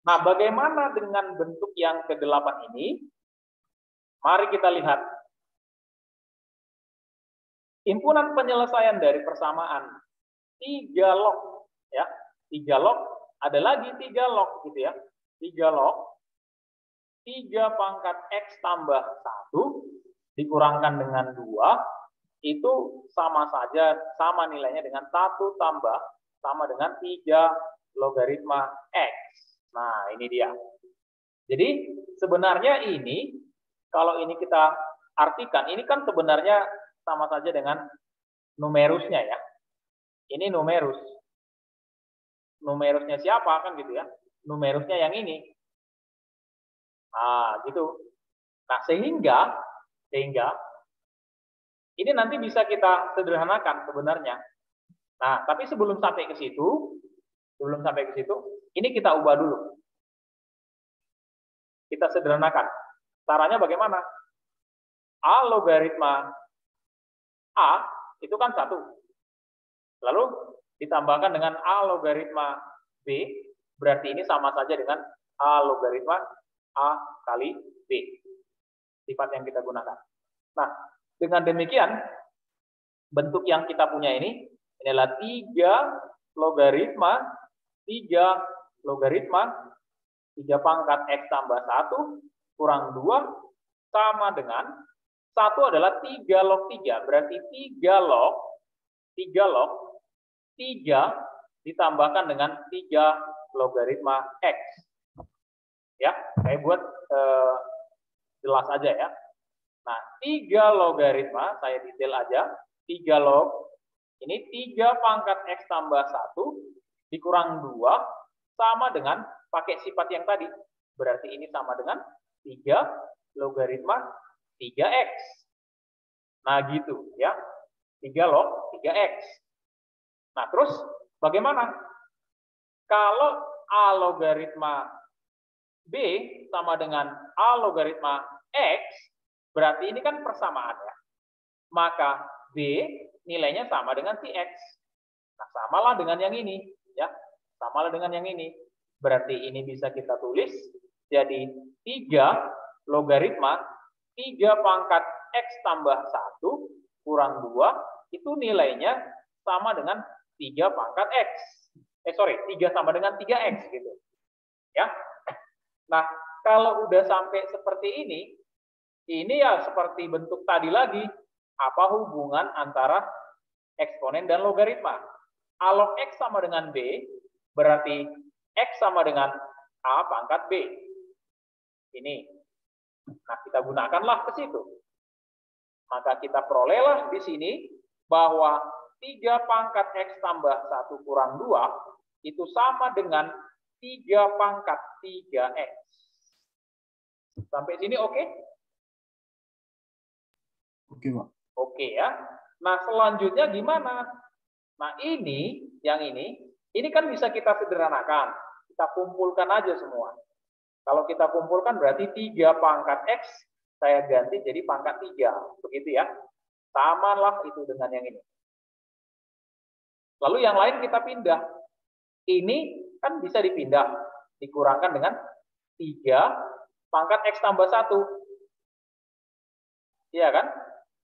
Nah, bagaimana dengan bentuk yang ke-8 ini? Mari kita lihat. Himpunan penyelesaian dari persamaan 3 log, ya. 3 log, ada lagi 3 log gitu ya. 3 log 3 pangkat X tambah 1 dikurangkan dengan 2 itu sama saja, sama nilainya dengan 1 tambah sama dengan 3 logaritma X. Nah, ini dia. Jadi sebenarnya ini, kalau ini kita artikan, ini kan sebenarnya sama saja dengan numerusnya ya. Ini numerus. Numerusnya siapa kan gitu ya? Numerusnya yang ini. Nah, gitu. Nah, sehingga ini nanti bisa kita sederhanakan sebenarnya. Nah, tapi sebelum sampai ke situ, ini kita ubah dulu. Kita sederhanakan. Caranya bagaimana? A logaritma A itu kan 1. Lalu ditambahkan dengan A logaritma B, berarti ini sama saja dengan A logaritma A kali B. Sifat yang kita gunakan. Nah, dengan demikian, bentuk yang kita punya ini adalah 3 logaritma 3 pangkat X tambah 1 kurang 2 sama dengan 1 adalah 3 log 3. Berarti 3 log 3 ditambahkan dengan 3 logaritma X. Ya, saya buat jelas aja ya. Nah, 3 logaritma, saya detail aja. 3 log, ini 3 pangkat X tambah 1 dikurang 2 sama dengan pakai sifat yang tadi. Berarti ini sama dengan 3 logaritma 3X. Nah, gitu ya. 3 log 3X. Nah, terus bagaimana? Kalau A logaritma B sama dengan A logaritma X, berarti ini kan persamaan ya. Maka B nilainya sama dengan si X. Nah, samalah dengan yang ini ya. Samalah dengan yang ini. Berarti ini bisa kita tulis jadi 3 logaritma 3 pangkat X tambah 1 kurang 2 itu nilainya sama dengan 3 pangkat X. 3 sama dengan 3X gitu. Ya. Nah, kalau udah sampai seperti ini ya seperti bentuk tadi lagi. Apa hubungan antara eksponen dan logaritma? A log X sama dengan B, berarti X sama dengan A pangkat B. Ini. Nah, kita gunakanlah ke situ. Maka kita perolehlah di sini bahwa 3 pangkat X tambah 1 kurang 2 itu sama dengan 3 pangkat 3X. Sampai sini oke? Oke, Pak. Oke ya. Nah, selanjutnya gimana? Nah, yang ini kan bisa kita sederhanakan. Kita kumpulkan aja semua. Kalau kita kumpulkan berarti 3 pangkat X, saya ganti jadi pangkat 3. Begitu ya. Samalah itu dengan yang ini. Lalu yang lain kita pindah. Ini kan bisa dipindah. Dikurangkan dengan 3 pangkat X tambah 1. Iya kan?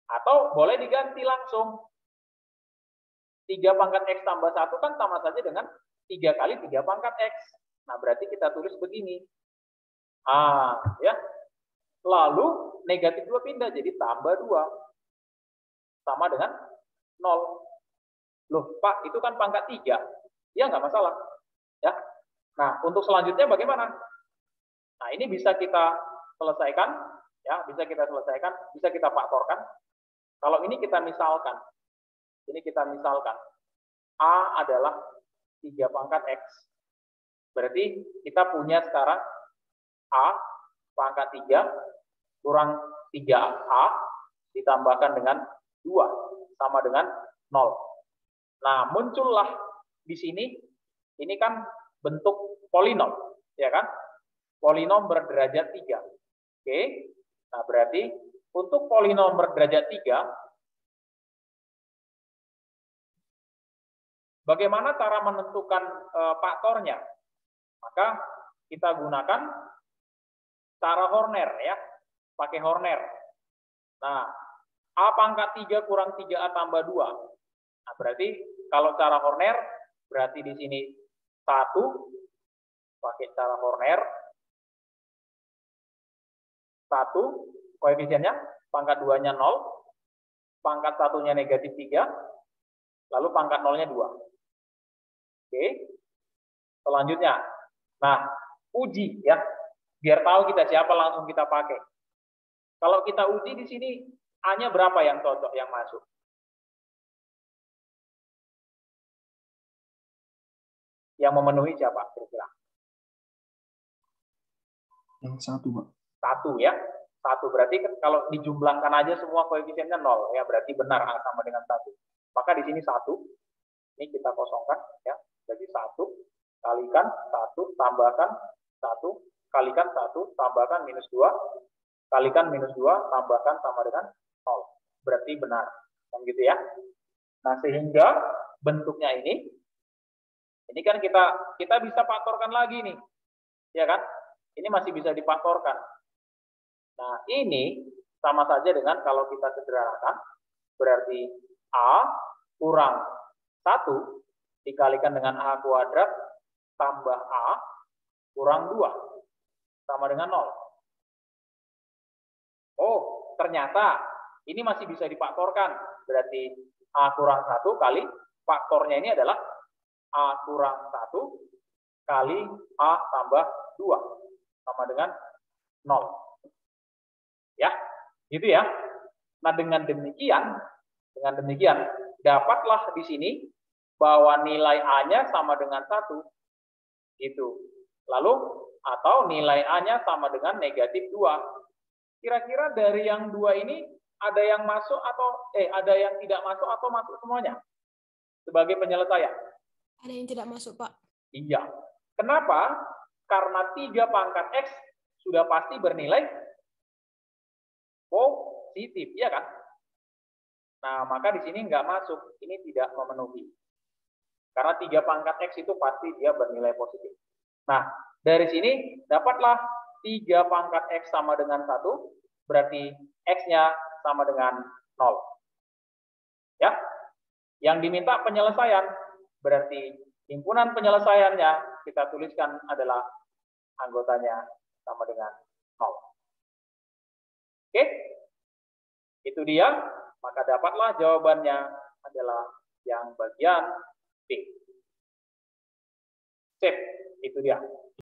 Atau boleh diganti langsung. 3 pangkat X tambah 1 kan sama saja dengan 3 kali 3 pangkat X. Nah, berarti kita tulis begini. Ya. Lalu negatif 2 pindah jadi tambah 2. Sama dengan 0. Loh, Pak, itu kan pangkat 3. Ya, nggak masalah. Ya. Nah, untuk selanjutnya bagaimana? Nah, ini bisa kita selesaikan. Ya, bisa kita faktorkan. Kalau ini kita misalkan. A adalah 3 pangkat X. Berarti kita punya sekarang A pangkat 3 kurang 3A ditambahkan dengan 2 sama dengan 0. Nah, muncullah di sini, ini kan bentuk polinom, ya kan? Polinom berderajat 3. Oke. Nah, berarti untuk polinom berderajat 3, bagaimana cara menentukan faktornya? Maka kita gunakan cara Horner ya, pakai Horner. Nah, A pangkat 3 kurang 3A tambah 2. Nah, berarti kalau cara Horner, berarti di sini 1, pakai cara Horner, 1, koefisiennya, pangkat 2-nya 0, pangkat 1-nya negatif 3, lalu pangkat 0-nya 2. Oke, selanjutnya. Nah, uji ya, biar tahu kita siapa langsung kita pakai. Kalau kita uji di sini, A-nya berapa yang cocok, yang masuk? Yang memenuhi siapa kira-kira? Yang 1, Pak. 1 ya. 1 berarti kalau dijumlahkan aja semua koefisiennya 0 ya, berarti benar A sama dengan 1. Maka di sini 1. Ini kita kosongkan ya. Jadi 1 kalikan 1 tambahkan 1 kalikan 1 tambahkan minus 2 kalikan minus 2 tambahkan sama dengan 0. Berarti benar. Kan gitu ya. Nah, sehingga bentuknya ini kan kita bisa faktorkan lagi nih. Ya kan? Ini masih bisa difaktorkan. Nah, ini sama saja dengan kalau kita sederhanakan, berarti A kurang 1 dikalikan dengan A kuadrat tambah A kurang 2 sama dengan 0. Oh, ternyata ini masih bisa difaktorkan. Berarti A kurang 1 kali, faktornya ini adalah A kurang 1 kali A tambah 2 sama dengan 0. Ya, gitu ya. Nah, dengan demikian dapatlah di sini bahwa nilai A-nya sama dengan 1. Gitu. Lalu atau nilai A-nya sama dengan negatif 2. Kira-kira dari yang 2 ini ada yang masuk atau ada yang tidak masuk atau masuk semuanya? Sebagai penyelesaian. Ada yang tidak masuk, Pak. Iya. Kenapa? Karena 3 pangkat X sudah pasti bernilai positif, ya kan? Nah, maka di sini nggak masuk, ini tidak memenuhi. Karena 3 pangkat X itu pasti dia bernilai positif. Nah, dari sini dapatlah 3 pangkat X sama dengan 1, berarti X-nya sama dengan 0. Ya, yang diminta penyelesaian, berarti himpunan penyelesaiannya kita tuliskan adalah anggotanya sama dengan 0. Oke, itu dia. Maka dapatlah jawabannya adalah yang bagian B. Sip, itu dia.